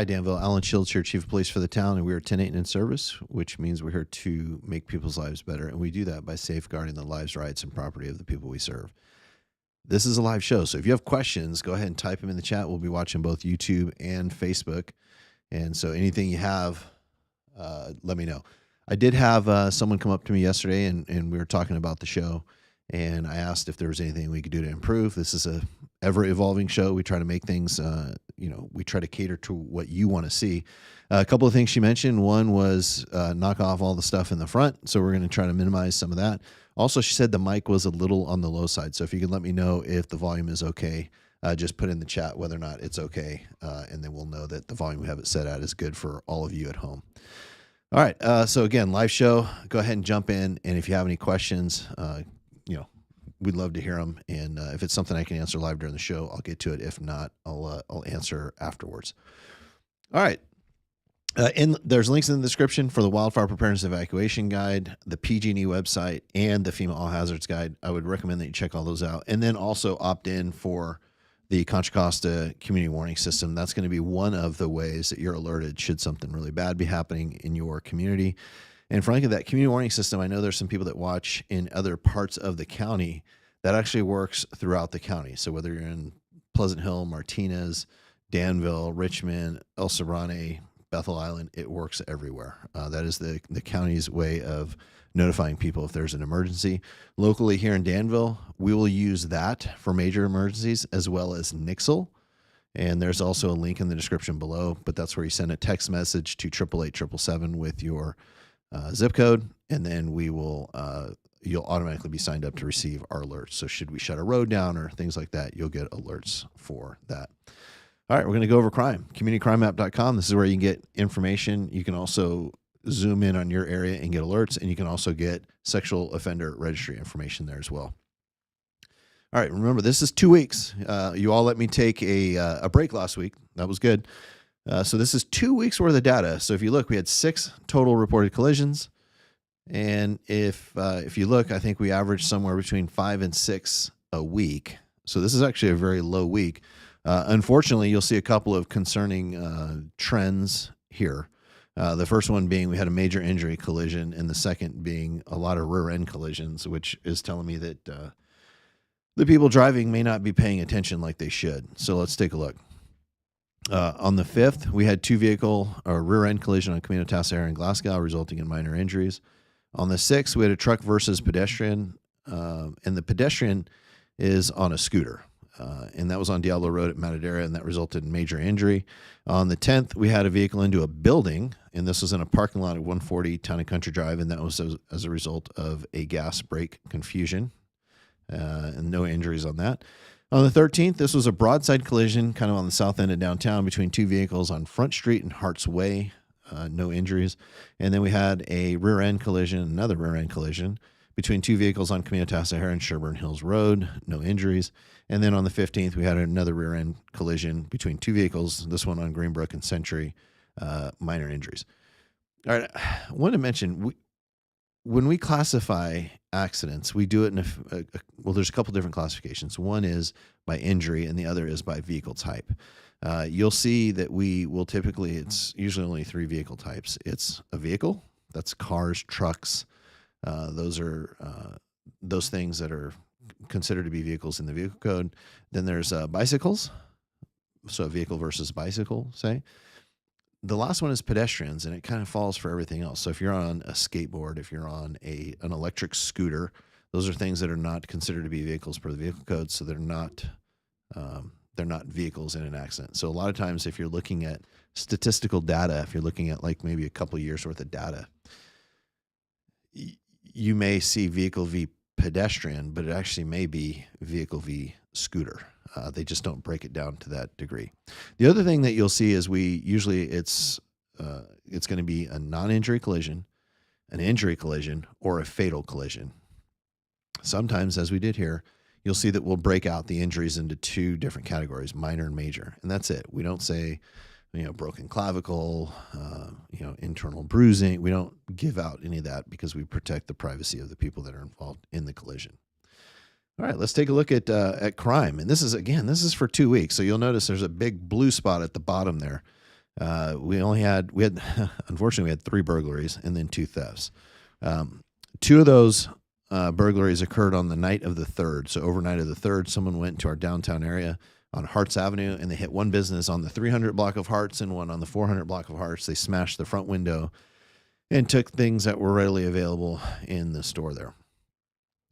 Hi, Danville. Alan Shields here, Chief of Police for the town, and we are 10-8 in service, which means we're here to make people's lives better, and we do that by safeguarding the lives, rights, and property of the people we serve. This is a live show, so if you have questions, go ahead and type them in the chat. We'll be watching both YouTube and Facebook, and so anything you have, let me know. I did have someone come up to me yesterday, and we were talking about the show, and I asked if there was anything we could do to improve. This is a ever-evolving show. We try to make things, we try to cater to what you want to see. A couple of things she mentioned. One was knock off all the stuff in the front, so we're going to try to minimize some of that. Also, she said the mic was a little on the low side, so if you could let me know if the volume is okay, just put in the chat whether or not it's okay, and then we'll know that the volume we have it set at is good for all of you at home. All right, so again, live show. Go ahead and jump in, and if you have any questions, we'd love to hear them. And if it's something I can answer live during the show, I'll get to it. If not, I'll answer afterwards. All right. And there's links in the description for the Wildfire Preparedness Evacuation Guide, the PG&E website, and the FEMA All Hazards Guide. I would recommend that you check all those out. And then also opt in for the Contra Costa Community Warning System. That's going to be one of the ways that you're alerted should something really bad be happening in your community. And frankly, that community warning system, I know there's some people that watch in other parts of the county that actually works throughout the county. So whether you're in Pleasant Hill, Martinez, Danville, Richmond, El Sobrante, Bethel Island, it works everywhere. That is the county's way of notifying people if there's an emergency. Locally here in Danville, we will use that for major emergencies as well as Nixle. And there's also a link in the description below, but that's where you send a text message to 888-777 with your zip code, and then we will you'll automatically be signed up to receive our alerts. So should we shut a road down or things like that, you'll get alerts for that. All right, we're going to go over crime. CommunityCrimeMap.com. This is where you can get information. You can also zoom in on your area and get alerts, and you can also get sexual offender registry information there as well. All right, remember, this is 2 weeks. You all let me take a break last week. That was good. So this is 2 weeks worth of data. So if you look, we had 6 total reported collisions. And if you look, I think we averaged somewhere between 5 and 6 a week. So this is actually a very low week. Unfortunately, you'll see a couple of concerning trends here. The first one being we had a major injury collision, and the second being a lot of rear end collisions, which is telling me that the people driving may not be paying attention like they should. So let's take a look. On the 5th, we had 2 vehicle or rear end collision on Camino Tassajara and Glasgow, resulting in minor injuries. On the 6th, we had a truck versus pedestrian, and the pedestrian is on a scooter, and that was on Diablo Road at Matadera, and that resulted in major injury. On the 10th, we had a vehicle into a building, and this was in a parking lot at 140 Town and Country Drive, and that was as a result of a gas brake confusion, and no injuries on that. On the 13th, this was a broadside collision kind of on the south end of downtown between 2 vehicles on Front Street and Hart's Way. No injuries. And then we had a rear end collision, another rear end collision between 2 vehicles on Camino Tassajara and Sherburne Hills Road. No injuries. And then on the 15th, we had another rear end collision between 2 vehicles, this one on Greenbrook and Century, minor injuries. All right. I want to mention, when we classify accidents, we do it in well, there's a couple different classifications. One is by injury, and the other is by vehicle type. You'll see that we will typically, it's usually only 3 vehicle types. It's a vehicle, that's cars, trucks. Those are those things that are considered to be vehicles in the vehicle code. Then there's bicycles, so a vehicle versus bicycle, say. The last one is pedestrians, and it kind of falls for everything else. So if you're on a skateboard, if you're on an electric scooter, those are things that are not considered to be vehicles per the vehicle code, so they're not vehicles in an accident. So a lot of times if you're looking at statistical data, if you're looking at like maybe a couple years worth of data, you may see vehicle v pedestrian, but it actually may be vehicle v scooter. They just don't break it down to that degree. The other thing that you'll see is it's going to be a non-injury collision, an injury collision, or a fatal collision. Sometimes, as we did here, you'll see that we'll break out the injuries into 2 different categories, minor and major, and that's it. We don't say, broken clavicle, internal bruising. We don't give out any of that because we protect the privacy of the people that are involved in the collision. All right, let's take a look at crime. And this is for 2 weeks. So you'll notice there's a big blue spot at the bottom there. We had unfortunately we had 3 burglaries and then 2 thefts. 2 of those burglaries occurred on the night of the 3rd. So overnight of the 3rd, someone went to our downtown area on Harts Avenue, and they hit one business on the 300 block of Harts and one on the 400 block of Harts. They smashed the front window and took things that were readily available in the store there.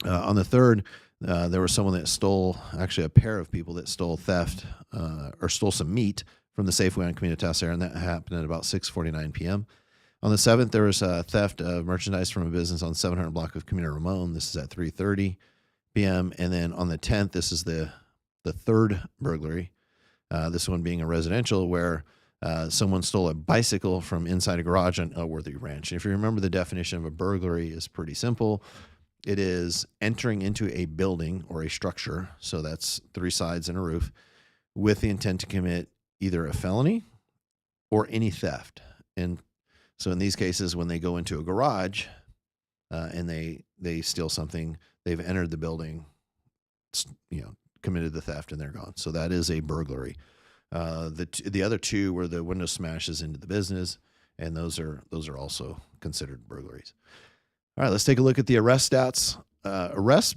On the 3rd, there was someone that stole, actually a pair of people that stole stole some meat from the Safeway on Communitas there, and that happened at about 6:49 p.m. On the 7th, there was a theft of merchandise from a business on 700 block of Camino Ramon. This is at 3:30 p.m. And then on the 10th, this is the 3rd burglary, this one being a residential where someone stole a bicycle from inside a garage on Elworthy Ranch. And if you remember, the definition of a burglary is pretty simple. It is entering into a building or a structure, so that's 3 sides and a roof, with the intent to commit either a felony or any theft. And so in these cases, when they go into a garage and they steal something, they've entered the building, committed the theft, and they're gone. So that is a burglary. The other 2 were the window smashes into the business, and those are also considered burglaries. All right, let's take a look at the arrest stats. Arrests,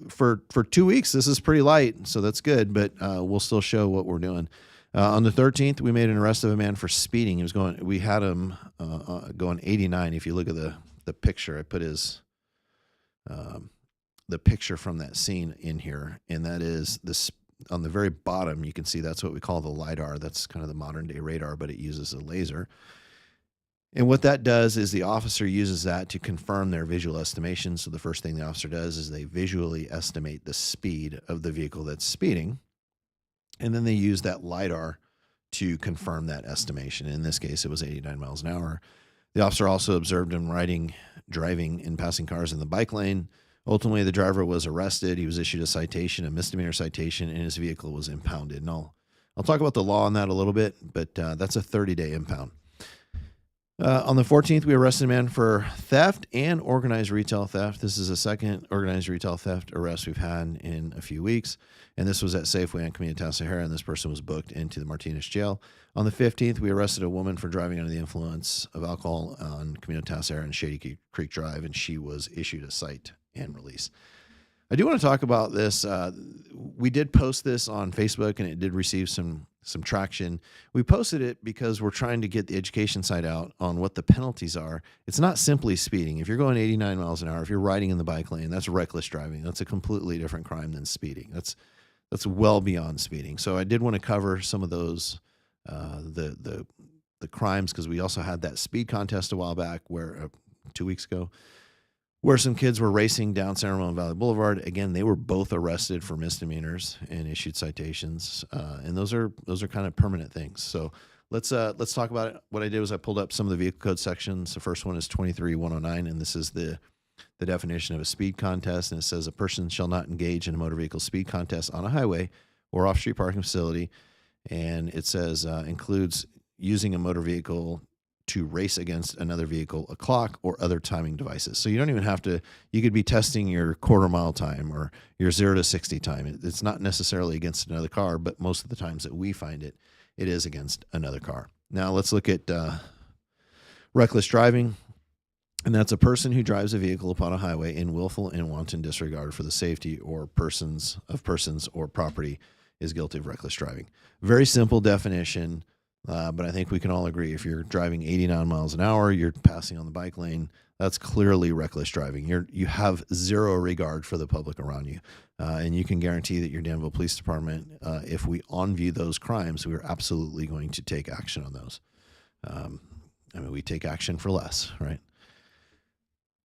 for 2 weeks, this is pretty light, so that's good, but we'll still show what we're doing. On the 13th, we made an arrest of a man for speeding. We had him going 89. If you look at the picture, I put the picture from that scene in here, and that is this on the very bottom. You can see that's what we call the LiDAR. That's kind of the modern day radar, but it uses a laser. And what that does is the officer uses that to confirm their visual estimation. So the first thing the officer does is they visually estimate the speed of the vehicle that's speeding. And then they use that LiDAR to confirm that estimation. In this case, it was 89 miles an hour. The officer also observed him driving and passing cars in the bike lane. Ultimately, the driver was arrested. He was issued a citation, a misdemeanor citation, and his vehicle was impounded. And I'll talk about the law on that a little bit, but that's a 30-day impound. On the 14th, we arrested a man for theft and organized retail theft. This is the second organized retail theft arrest we've had in a few weeks, and this was at Safeway on Communitas Sahara, and this person was booked into the Martinez jail. On the 15th, we arrested a woman for driving under the influence of alcohol on Communitas Sahara and Shady Creek Drive, and she was issued a cite and release. I do want to talk about this. We did post this on Facebook, and it did receive some traction. We posted it because we're trying to get the education side out on what the penalties are. It's not simply speeding. If you're going 89 miles an hour, if you're riding in the bike lane, that's reckless driving. That's a completely different crime than speeding. That's well beyond speeding. So I did want to cover some of those, the crimes, because we also had that speed contest a while back, where 2 weeks ago, where some kids were racing down San Ramon Valley Boulevard. Again, they were both arrested for misdemeanors and issued citations, and those are kind of permanent things. So let's talk about it. What I did was I pulled up some of the vehicle code sections. The first one is 23-109, and this is the definition of a speed contest, and it says a person shall not engage in a motor vehicle speed contest on a highway or off-street parking facility, and it says includes using a motor vehicle to race against another vehicle, a clock, or other timing devices. So you don't even have to, you could be testing your quarter mile time or your 0 to 60 time. It's not necessarily against another car, but most of the times that we find it, it is against another car. Now let's look at reckless driving. And that's a person who drives a vehicle upon a highway in willful and wanton disregard for the safety or persons or property is guilty of reckless driving. Very simple definition. But I think we can all agree if you're driving 89 miles an hour, you're passing on the bike lane, that's clearly reckless driving. You have zero regard for the public around you. And you can guarantee that your Danville Police Department, if we on-view those crimes, we are absolutely going to take action on those. We take action for less, right?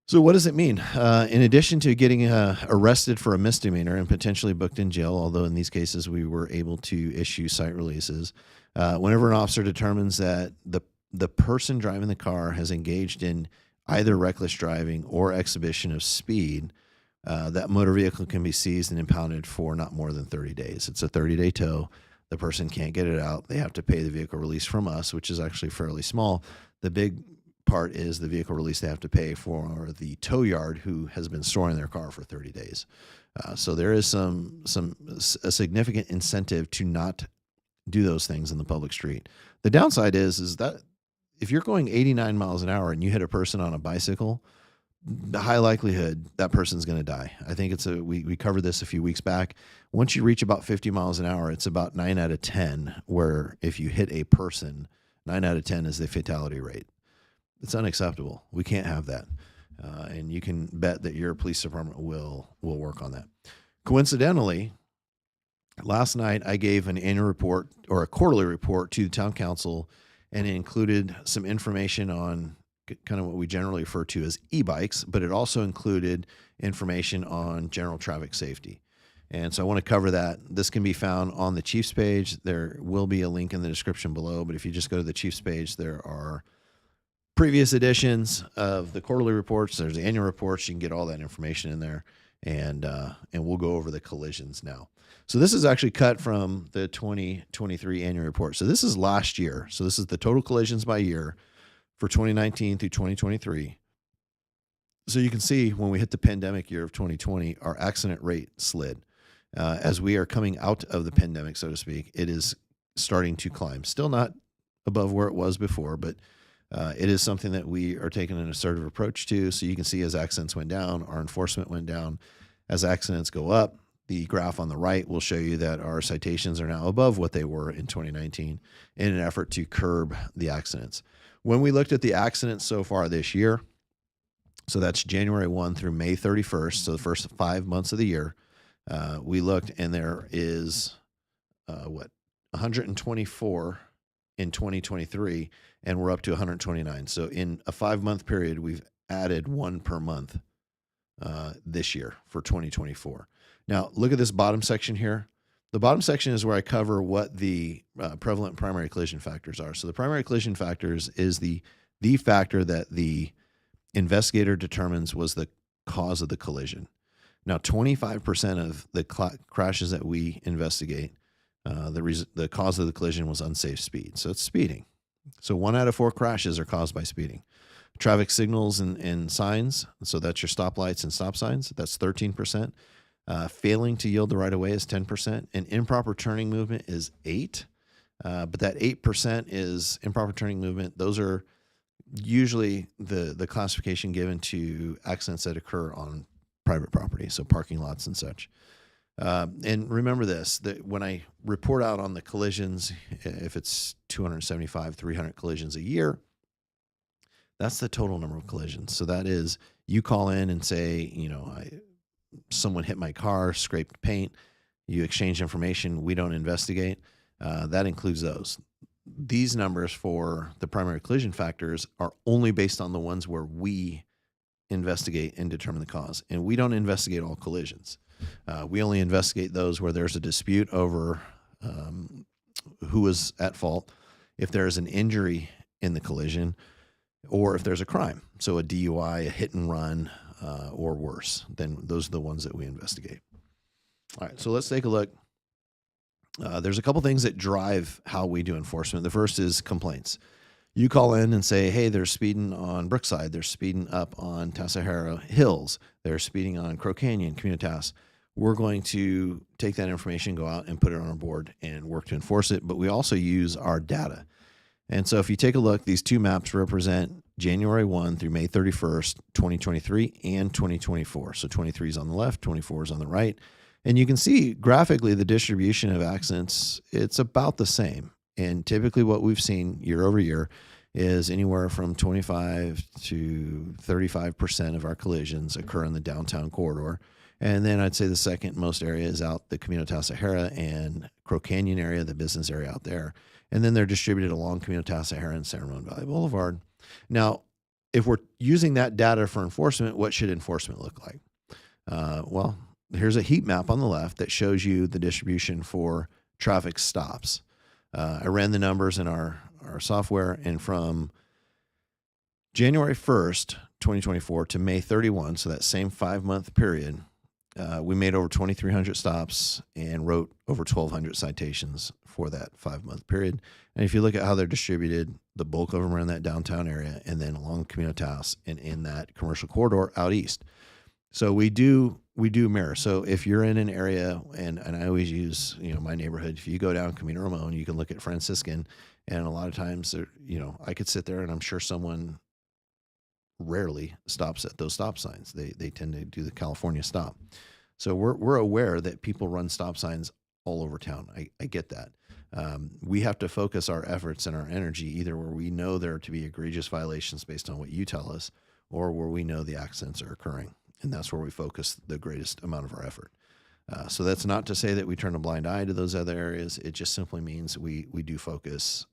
So what does it mean? In addition to getting arrested for a misdemeanor and potentially booked in jail, although in these cases we were able to issue cite releases, whenever an officer determines that the person driving the car has engaged in either reckless driving or exhibition of speed, that motor vehicle can be seized and impounded for not more than 30 days. It's a 30-day tow. The person can't get it out. They have to pay the vehicle release from us, which is actually fairly small. The big part is the vehicle release they have to pay for the tow yard who has been storing their car for 30 days. So there is a significant incentive to not do those things in the public street. The downside is that if you're going 89 miles an hour and you hit a person on a bicycle, the high likelihood that person's going to die. I think we covered this a few weeks back. Once you reach about 50 miles an hour, it's about 9 out of 10 where if you hit a person, 9 out of 10 is the fatality rate. It's unacceptable. We can't have that. And you can bet that your police department will work on that. Coincidentally, last night I gave an annual report or a quarterly report to the town council, and it included some information on kind of what we generally refer to as e-bikes, but it also included information on general traffic safety. And so I want to cover that. This can be found on the Chiefs page. There will be a link in the description below, but if you just go to the Chiefs page, there are previous editions of the quarterly reports. There's the annual reports. You can get all that information in there, and we'll go over the collisions now. So this is actually cut from the 2023 annual report. So this is last year. So this is the total collisions by year for 2019 through 2023. So you can see when we hit the pandemic year of 2020, our accident rate slid. As we are coming out of the pandemic, so to speak, it is starting to climb. Still not above where it was before, but it is something that we are taking an assertive approach to. So you can see as accidents went down, our enforcement went down. As accidents go up, the graph on the right will show you that our citations are now above what they were in 2019 in an effort to curb the accidents. When we looked at the accidents so far this year, so that's January 1 through May 31st, so the first 5 months of the year, we looked, and there is 124 in 2023, and we're up to 129. So in a 5-month period, we've added one per month this year for 2024. Now, look at this bottom section here. The bottom section is where I cover what the prevalent primary collision factors are. So the primary collision factors is the factor that the investigator determines was the cause of the collision. Now, 25% of the crashes that we investigate, the cause of the collision was unsafe speed. So it's speeding. So 1 out of 4 crashes are caused by speeding. Traffic signals and signs, so that's your stoplights and stop signs, that's 13%. Failing to yield the right of way is 10%, and improper turning movement is 8%. But that 8% is improper turning movement. Those are usually the classification given to accidents that occur on private property, so parking lots and such. And remember this, that when I report out on the collisions, if it's 275, 300 collisions a year, that's the total number of collisions. So that is, you call in and say, someone hit my car, scraped paint, you exchange information, we don't investigate. That includes those. These numbers for the primary collision factors are only based on the ones where we investigate and determine the cause. And we don't investigate all collisions. We only investigate those where there's a dispute over who was at fault, if there's an injury in the collision, or if there's a crime. So a DUI, a hit and run, or worse, then those are the ones that we investigate. All right, so let's take a look. There's a couple things that drive how we do enforcement. The first is complaints. You call in and say, hey, they're speeding on Brookside. They're speeding up on Tassajara Hills. They're speeding on Crow Canyon, Communitas. We're going to take that information, go out and put it on our board and work to enforce it. But we also use our data. And so if you take a look, these two maps represent January 1 through May 31st, 2023 and 2024. So 23 is on the left, 24 is on the right. And you can see graphically the distribution of accidents, it's about the same. And typically what we've seen year over year is anywhere from 25 to 35% of our collisions occur in the downtown corridor. And then I'd say the second most area is out the Communitas Sahara and Crow Canyon area, the business area out there. And then they're distributed along Communitas Sahara and San Ramon Valley Boulevard. Now, if we're using that data for enforcement, what should enforcement look like? Well, here's a heat map on the left that shows you the distribution for traffic stops. I ran the numbers in our software, and from January 1st, 2024 to May 31, so that same 5-month period, we made over 2,300 stops and wrote over 1,200 citations for that 5-month period. And if you look at how they're distributed, the bulk of them are in that downtown area and then along Communitas and in that commercial corridor out east. So we do mirror. So if you're in an area, and I always use, my neighborhood, if you go down Camino Ramon, you can look at Franciscan, and a lot of times I could sit there and I'm sure someone rarely stops at those stop signs. They tend to do the California stop. So we're aware that people run stop signs all over town. I get that. We have to focus our efforts and our energy either where we know there are to be egregious violations based on what you tell us, or where we know the accidents are occurring. And that's where we focus the greatest amount of our effort. So that's not to say that we turn a blind eye to those other areas. It just simply means we do focus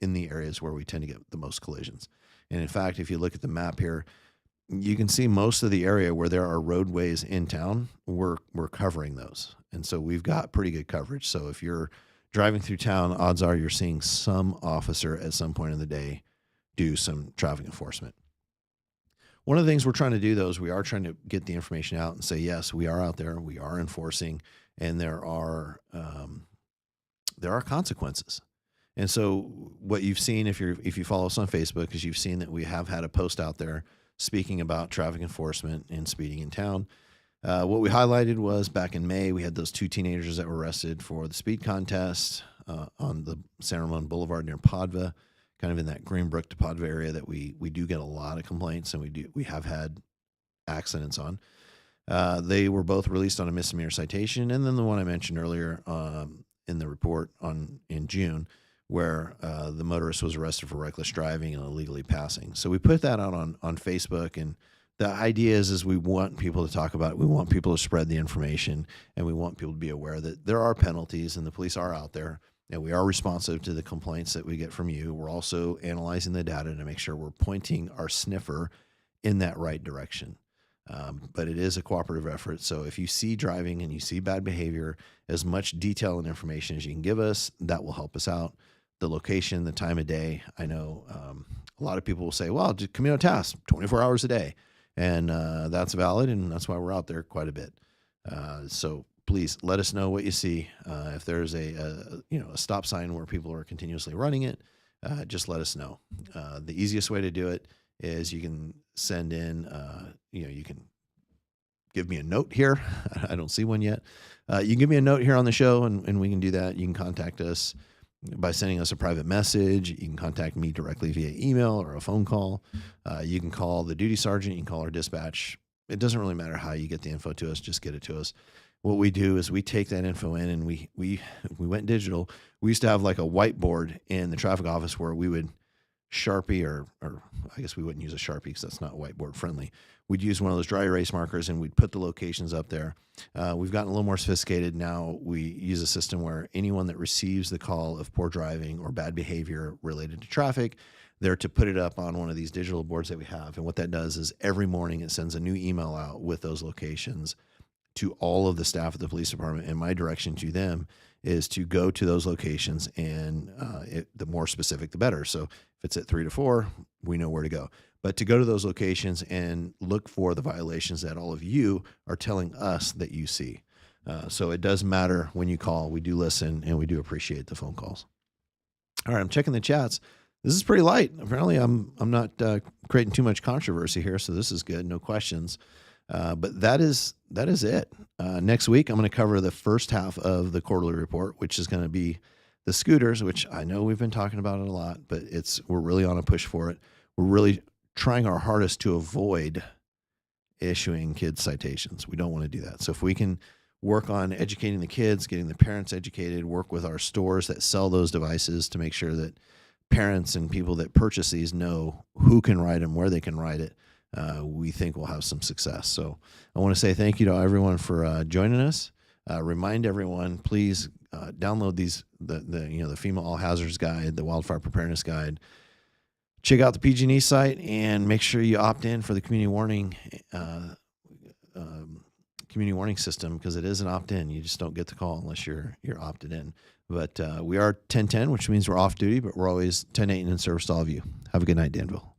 in the areas where we tend to get the most collisions. And in fact, if you look at the map here, you can see most of the area where there are roadways in town, we're covering those. And so we've got pretty good coverage. So if you're driving through town, odds are you're seeing some officer at some point in the day do some traffic enforcement. One of the things we're trying to do, though, is we are trying to get the information out and say, yes, we are out there, we are enforcing, and there are consequences. And so what you've seen, if you follow us on Facebook, is you've seen that we have had a post out there speaking about traffic enforcement and speeding in town. What we highlighted was back in May, we had those 2 teenagers that were arrested for the speed contest on the San Ramon Boulevard near Padva, kind of in that Greenbrook to Padva area that we do get a lot of complaints, and we have had accidents on. They were both released on a misdemeanor citation, and then the one I mentioned earlier in the report in June, where the motorist was arrested for reckless driving and illegally passing. So we put that out on Facebook, and the idea is we want people to talk about it. We want people to spread the information, and we want people to be aware that there are penalties and the police are out there, and we are responsive to the complaints that we get from you. We're also analyzing the data to make sure we're pointing our sniffer in that right direction. But it is a cooperative effort. So if you see driving and you see bad behavior, as much detail and information as you can give us, that will help us out. The location, the time of day. I know a lot of people will say, well, just Camino task, 24 hours a day. And that's valid, and that's why we're out there quite a bit. So please let us know what you see. If there's a stop sign where people are continuously running it, just let us know. The easiest way to do it is you can send in, you can give me a note here. I don't see one yet. You can give me a note here on the show, and we can do that. You can contact us by sending us a private message. You can contact me directly via email or a phone call. You can call the duty sergeant. You can call our dispatch. It doesn't really matter how you get the info to us. Just get it to us. What we do is we take that info in, and we went digital. We used to have like a whiteboard in the traffic office where we would Sharpie, or I guess we wouldn't use a Sharpie because that's not whiteboard friendly. We'd use one of those dry erase markers, and we'd put the locations up there. We've gotten a little more sophisticated now. We use a system where anyone that receives the call of poor driving or bad behavior related to traffic, they're to put it up on one of these digital boards that we have. And what that does is every morning it sends a new email out with those locations to all of the staff at the police department. And my direction to them is to go to those locations, and the more specific, the better. So if it's at 3 to 4, we know where to go. But to go to those locations and look for the violations that all of you are telling us that you see. So it does matter when you call. We do listen, and we do appreciate the phone calls. All right, I'm checking the chats. This is pretty light. Apparently, I'm not creating too much controversy here, so this is good. No questions. But that is it. Next week, I'm going to cover the first half of the quarterly report, which is going to be the scooters, which I know we've been talking about it a lot, but we're really on a push for it. We're really trying our hardest to avoid issuing kids citations. We don't want to do that. So if we can work on educating the kids, getting the parents educated, work with our stores that sell those devices to make sure that parents and people that purchase these know who can ride them, where they can ride it, we think we'll have some success. So I want to say thank you to everyone for joining us. Remind everyone, please download the FEMA All Hazards Guide, the Wildfire Preparedness Guide. Check out the PG&E site, and make sure you opt in for the community warning system, because it is an opt-in. You just don't get the call unless you're opted in. But we are 1010, which means we're off duty, but we're always 10-8 and in service to all of you. Have a good night, Danville.